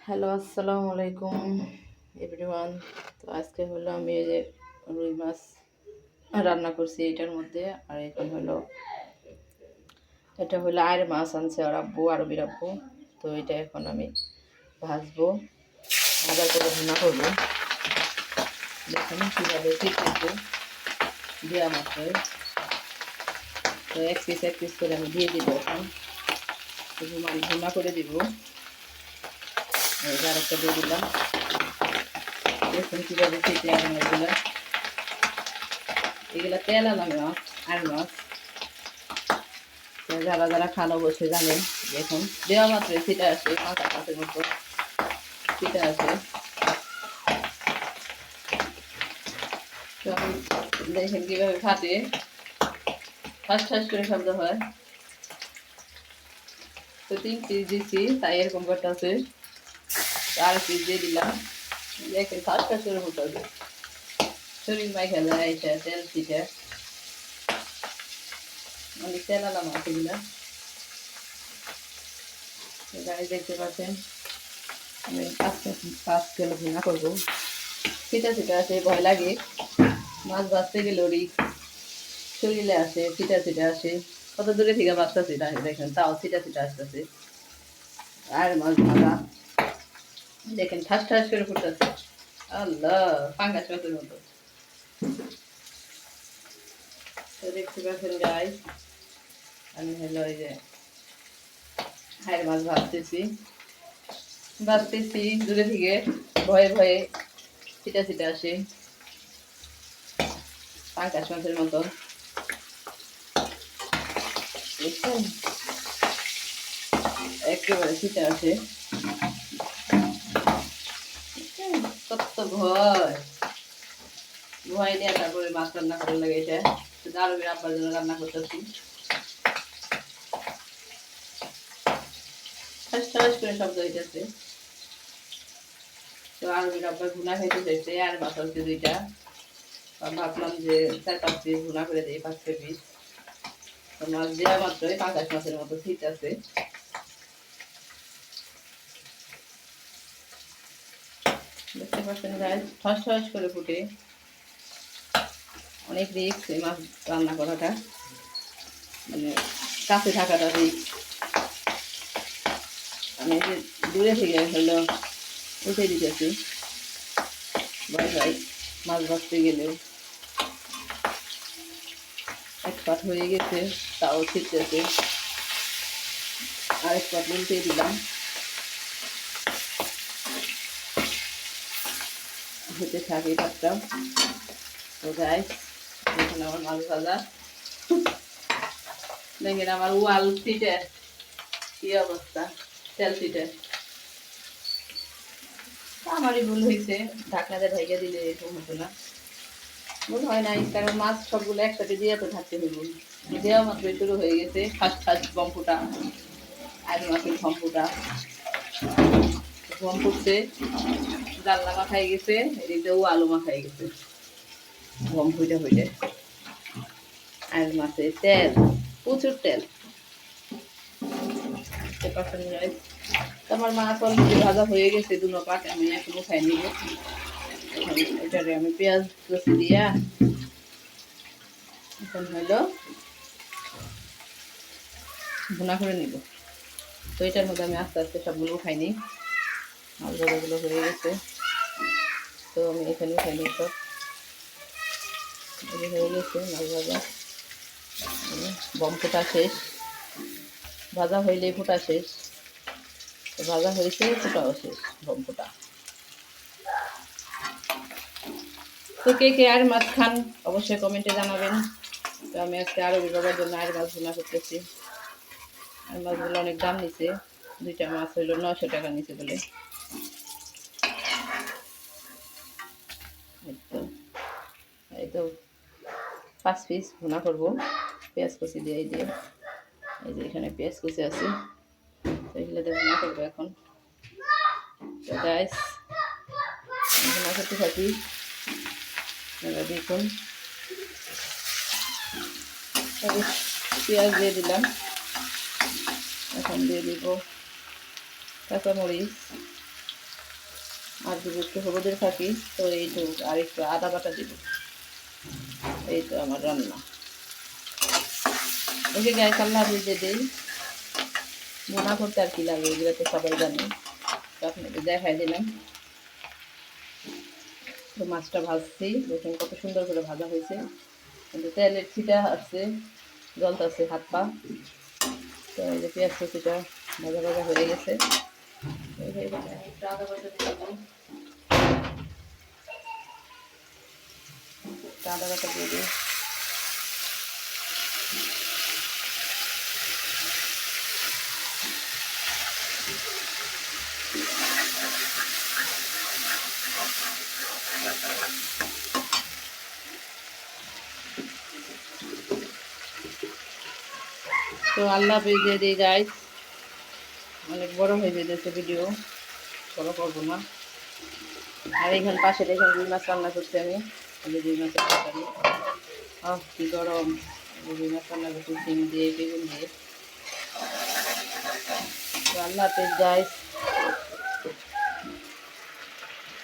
Hello, আসসালামু আলাইকুম everyone. তো আজকে হলো আমি এই যে রুই মাছ রান্না করছি এটার মধ্যে। আর এখন হলো এটা হলো আয়ের মাছ আনছে আর আব্বু আরবির আব্বু। তো এটা এখন আমি ভাজবো, ভাজার করে ভুনা করবো। দেখুন কীভাবে শিখেছে দেওয়া মাত্রই। তো এক পিস করে আমি দিয়ে দিব এখন। ভুনা করে দিব, আর একটা দিয়ে দিলাম। দেখুন কীভাবে শিখে আর মাছগুলো, এগুলা তেল আলাম মাছ আর মাছ। যারা যারা খান অবশ্যই জানেন। দেখুন দেওয়া মাত্রই সেটা আসে, পাঁচা পাঁচের মতো সেটা আসে। তখন দেখেন কীভাবে ফাটে, ঠাস ঠাস করে শব্দ হয়। তো 3 পিস দিচ্ছি তাই এরকম করতে আছে। আর পিস দিয়ে দিলাম, দেখেন ঠাস ঠাস করে ফুটবে। শরীর মাইখা যায় এটা তেল পিঠা, অনেক তেল আলাম আছে এগুলা। গাড়ি দেখতে পাচ্ছেন আমি 5 কিলো ভুনা করবো। ফিটা ফিটা আছে, ভয় লাগে মাছ ভাজতে গেলে ওরই শরীরে আসে, ফিটা ফিটা আসে। কত দূরে থেকে বাঁচতেছে দেখেন, তাও ফিটা ফিটা আসতেছে। আর মাছ ভাজা দেখেন ঠাস ঠাস করে ফুটতেছে। আল্লাহ, পাঙ্গাস মাছের মতো। তো দেখতে পাচ্ছেন গাই, আমি হলো ওই যে হায়ের মাছ ভাজতেছি দূরে থেকে, ভয়ে ভয়ে ফিটা ফিটা আসে, পাঙ্গাস মাছের মতো। দেখছেন একেবারে ফিটা আসে। কত ভয় ভয় নিয়ে তারপরে মাছ রান্না করার লাগে। এটা আরবের আব্বার জন্য রান্না করতেছি। ঠাস ঠাস করে শব্দ হইতেছে। তো আরবির আব্বা ভুনা খাইতে চাইছে, আর মাছ আছে 2টা। ভাবলাম যে 4-5 পিস ভুনা করে দিই, 5-6 পিস। তো মাছ দেওয়া মাত্রই পাঙ্গাস মাছের মতো শীত আছে। দেখতে পাচ্ছেন গাইস, ঠস ঠস করে ফুটে। অনেক রিস্ক এই মাছ রান্না করাটা, মানে কাছে থাকাটা রিস্ক। আমি যে দূরে থেকে হলো উঠে দিতেছি, ভয় ভয় মাছ ভাজতে গেলেও। এক পাট হয়ে গেছে, তাও ছিটতেছে। আরেক পাট উল্টে দিলাম, হতে থাকে পাটটা। তো গাইস দেখুন আমার মাছ ভাজা, দেখেন আমার ওয়াল সিটে কি অবস্থা, তেল সিটে। আমারই ভুল হয়েছে, ঢাকনাতে ঢেকে দিলে এরকম হতো না। ভুল হয় নাই, কারণ মাছ সবগুলো একসাথে দিয়ে তো থাকতে হইব। দেওয়া মাত্রই শুরু হয়ে গেছে ফার্স্ট ফার্স্ট বম ফুটা, আর মাছের ঘম ফুটা। ঘম ফুটছে, ডাল্লা মাখাই গেছে, এদিক দিয়ে আলু মাখাই গেছে। ঘম ফুটে ফুটে আর মাছের তেল, প্রচুর তেল। আমার মাছ অলরেডি ভাজা হয়ে গেছে 2 পাট, আমি এখন উঠাই নিব। এটারে আমি পেঁয়াজ রসি দিয়া এখন হলো ভুনা করে নিব। তো এটার মধ্যে আমি আস্তে আস্তে সবগুলো উঠাই নিই। মাছ ভাজাগুলো হয়ে গেছে, তো আমি এখানে উঠাই নিই সব। হয়ে গেছে মাছ ভাজা, বম ফোটা শেষ, ভাজা হইলেই ফোটা শেষ। তো ভাজা হয়েছে, ফোটাও শেষ, বম ফোটা। তো কে কে আর মাছ খান অবশ্যই কমেন্টে জানাবেন। তো আমি আজকে আরো বাবার জন্য আর মাছ ভুনা করতেছি। আর মাছগুলো অনেক দাম নিছে, 2টা মাছ হইলো 900 টাকা নিছে বলে। এই তো 5 পিস ভুনা করবো পেঁয়াজ কুচি দিয়ে। এই যে এখানে পেঁয়াজ কুচি আছে, তো এগুলো দিয়ে ভুনা করবো এখন। তো গাইস ভুনা করতে থাকি, দেখুন। পেঁয়াজ দিয়ে দিলাম, এখন দিয়ে দিব কাঁচামরিচ, আর যদি একটু হলুদের থাকি তো এইটুকু, আর একটু আদা বাটা দিব। এই তো আমার রান্না। ওকে গ্যাস আল্লাহ ভেজে দিই, মনা করতে আর কি লাগে, এগুলো তো সবাই জানে, তো আপনাকে দেখাই দিলাম। তো মাছটা ভাজছি, দেখুন কত সুন্দর করে ভাজা হয়েছে, কিন্তু তেলের ছিটা আসছে, জ্বলতেছে হাত পা। তো এই যে পেঁয়াজ কুচিটা ভাজা ভাজা হয়ে গেছে, একটু আদা বাটা দিয়ে দিলাম, আদা বাটা দিয়ে দিই। তো আল্লাহ ভেজে দিই গাইস, অনেক বড় হয়ে যেতেছে ভিডিও, বড় করবো না। আর এখানে পাশে দেখেন রুই মাছ রান্না করছি আমি, রুই মাছের তরকারি। কি গরম! রুই মাছ রান্না করছি সিম দিয়ে, বেগুন দিয়ে। তো আল্লাহ হাফেজ গাইস।